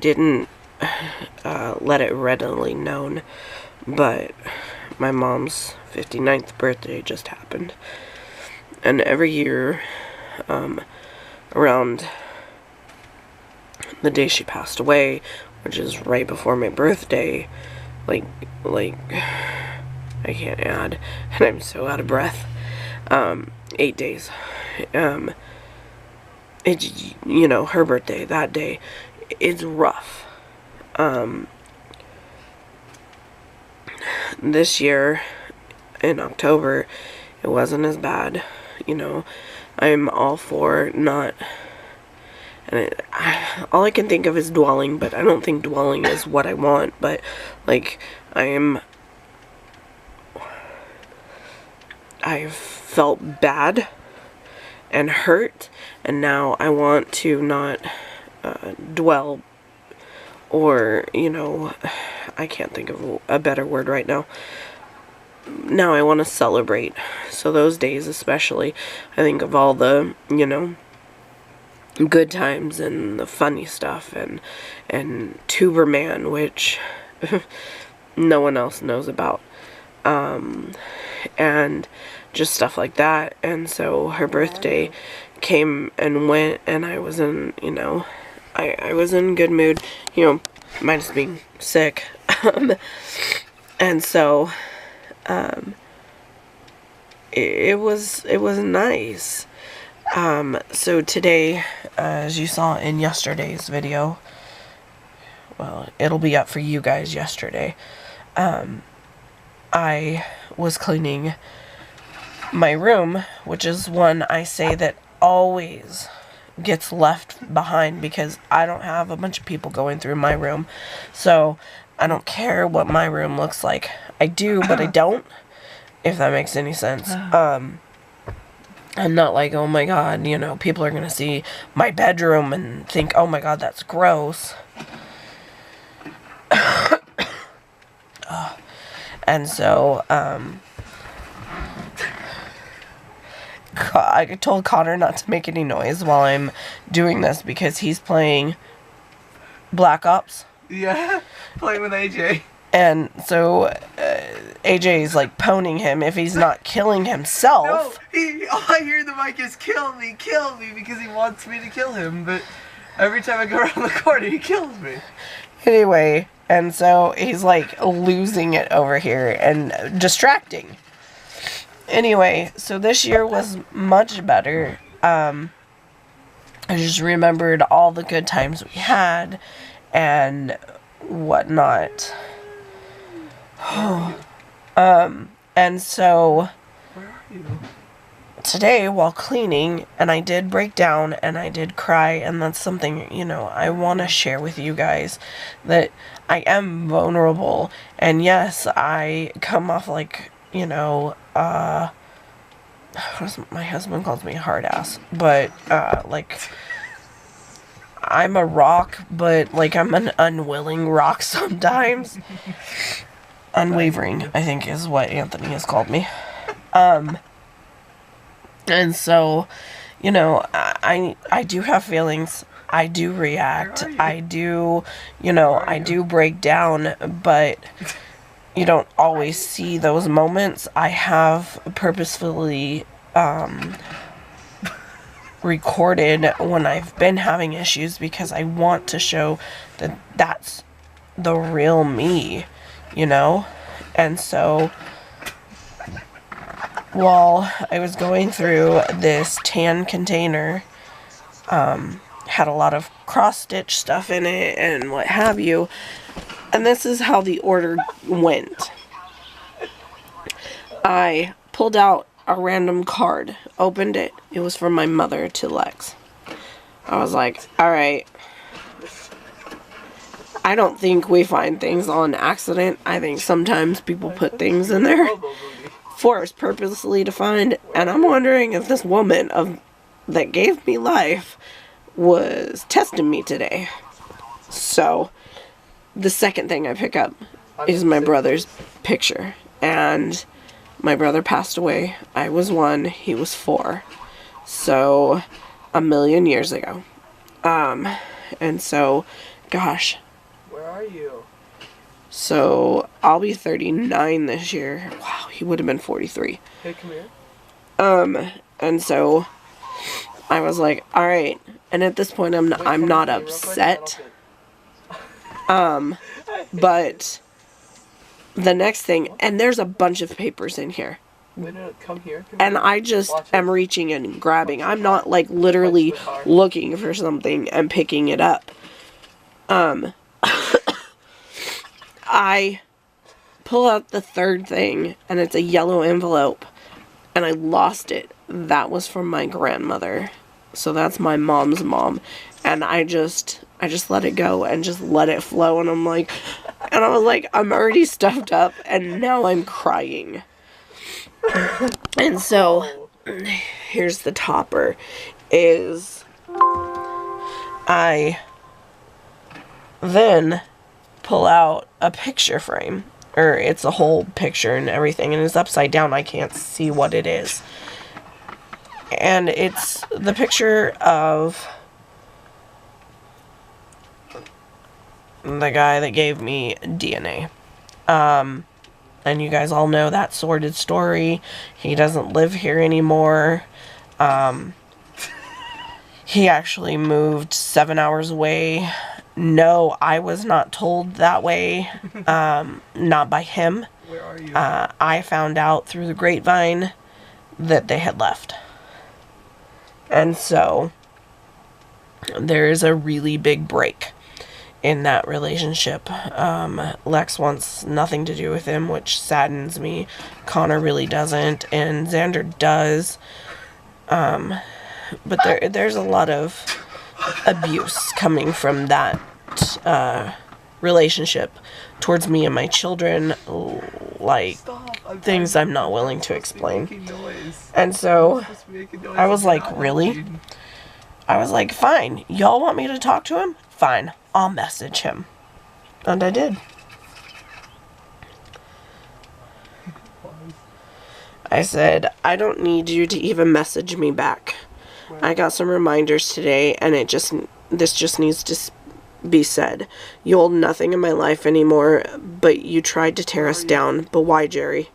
didn't let it readily known, but my mom's 59th birthday just happened. And every year, around the day she passed away, which is right before my birthday, like, I can't add, and I'm so out of breath, 8 days, it's, you know, her birthday, that day, it's rough. This year, in October, it wasn't as bad, you know. I'm all for not, and all I can think of is dwelling, but I don't think dwelling is what I want, but, like, I've felt bad and hurt, and now I want to not dwell, or, you know, I can't think of a better word right now. Now I want to celebrate. So those days especially, I think of all the, you know, good times and the funny stuff, and Tuberman, which no one else knows about, and just stuff like that. And so her birthday came and went, and I was in, you know, I was in good mood, you know, minus being sick. And so it was nice. So today, as you saw in yesterday's video, well, it'll be up for you guys yesterday, I was cleaning my room, which is one I say that always gets left behind because I don't have a bunch of people going through my room. So I don't care what my room looks like. I do, but I don't, if that makes any sense. I'm not like, oh my god, you know, people are gonna see my bedroom and think, oh my god, that's gross. And so, I told Connor not to make any noise while I'm doing this because he's playing Black Ops. Yeah, playing with AJ. And so, AJ's like poning him if he's not killing himself. No, all I hear in the mic is kill me, because he wants me to kill him, but every time I go around the corner, he kills me. Anyway, and so he's like losing it over here and distracting. Anyway, so this year was much better. I just remembered all the good times we had and whatnot. And so today while cleaning, and I did break down and I did cry, and that's something, you know, I want to share with you guys, that I am vulnerable, and yes, I come off like, you know, my husband calls me hard ass, but like, I'm a rock, but like I'm an unwilling rock sometimes. Unwavering, I think, is what Anthony has called me. And so, you know, I do have feelings. I do react. I do, you know, I do break down, but you don't always see those moments. I have purposefully recorded when I've been having issues because I want to show that that's the real me, you know? And so while I was going through this tan container, had a lot of cross-stitch stuff in it and what have you, and this is how the order went. I pulled out a random card, opened it. It was from my mother to Lex. I was like, alright, I don't think we find things on accident. I think sometimes people put things in there for us purposely to find, and I'm wondering if this woman that gave me life was testing me today. So the second thing I pick up is my brother's picture, and my brother passed away. I was 1, he was 4, so 1,000,000 years ago. And so Gosh. Where are you? So, I'll be 39 this year. Wow, he would have been 43. Hey, come here. And so I was like, all right. And at this point, I'm not upset. But the next thing, and there's a bunch of papers in here. Wait, no, come here. And I just am reaching and grabbing. I'm not like literally looking for something and picking it up. I pull out the third thing, and it's a yellow envelope, and I lost it. That was from my grandmother. So that's my mom's mom. And I just let it go and just let it flow, and I was like, I'm already stuffed up, and now I'm crying. And so, here's the topper, is I then pull out a picture frame, or it's a whole picture and everything, and it's upside down. I can't see what it is. And it's the picture of the guy that gave me DNA. And you guys all know that sordid story. He doesn't live here anymore. He actually moved 7 hours away. No, I was not told that way. Not by him. Where are you? I found out through the grapevine that they had left. And so, there is a really big break in that relationship. Lex wants nothing to do with him, which saddens me. Connor really doesn't, and Xander does. But there's a lot of abuse coming from that relationship towards me and my children, like things I'm not willing to explain. And so I was like, really? I was like, fine, y'all want me to talk to him? Fine, I'll message him. And I did. I said, I don't need you to even message me back. I got some reminders today, and this just needs to be said. You hold nothing in my life anymore, but you tried to tear us down. But why, Jerry?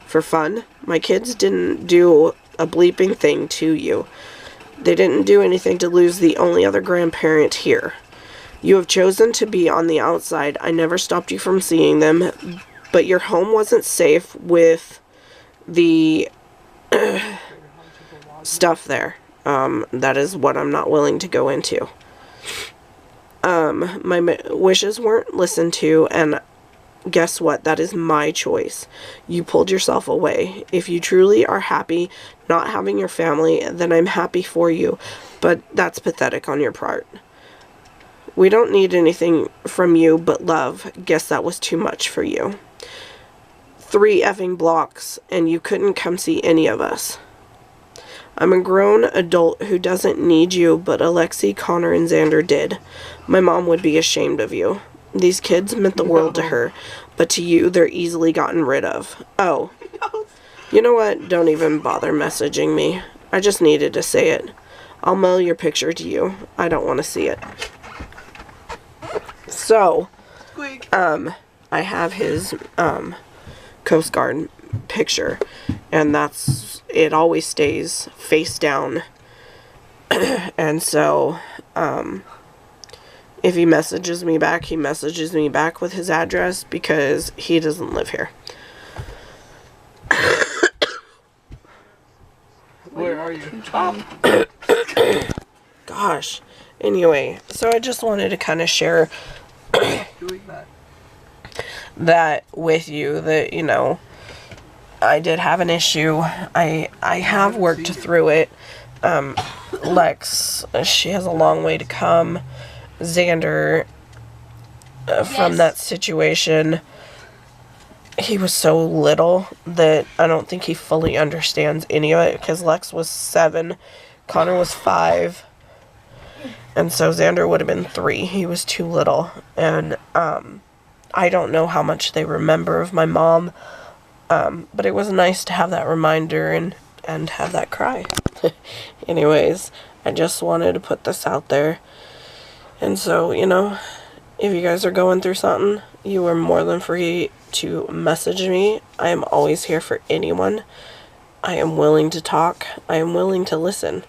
For fun? My kids didn't do a bleeping thing to you. They didn't do anything to lose the only other grandparent here. You have chosen to be on the outside. I never stopped you from seeing them, but your home wasn't safe with the stuff there. That is what I'm not willing to go into. My wishes weren't listened to, and guess what? That is my choice. You pulled yourself away. If you truly are happy not having your family, then I'm happy for you, but that's pathetic on your part. We don't need anything from you but love. Guess that was too much for you. 3 effing blocks, and you couldn't come see any of us. I'm a grown adult who doesn't need you, but Alexi, Connor, and Xander did. My mom would be ashamed of you. These kids meant the world to her, but to you, they're easily gotten rid of. Oh, you know what? Don't even bother messaging me. I just needed to say it. I'll mail your picture to you. I don't want to see it. So, I have his, Coast Guard picture, and it always stays face down. And so, if he messages me back, he messages me back with his address, because he doesn't live here. Where are you? Gosh. Anyway, so I just wanted to kind of share Doing that. that with you, that, you know, I did have an issue. I have worked through it. Lex, she has a long way to come. Xander, from that situation, he was so little that I don't think he fully understands any of it, because Lex was 7, Connor was 5, and so Xander would have been 3. He was too little, and I don't know how much they remember of my mom, but it was nice to have that reminder and have that cry. Anyways, I just wanted to put this out there. And so, you know, if you guys are going through something, you are more than free to message me. I am always here for anyone. I am willing to talk. I am willing to listen.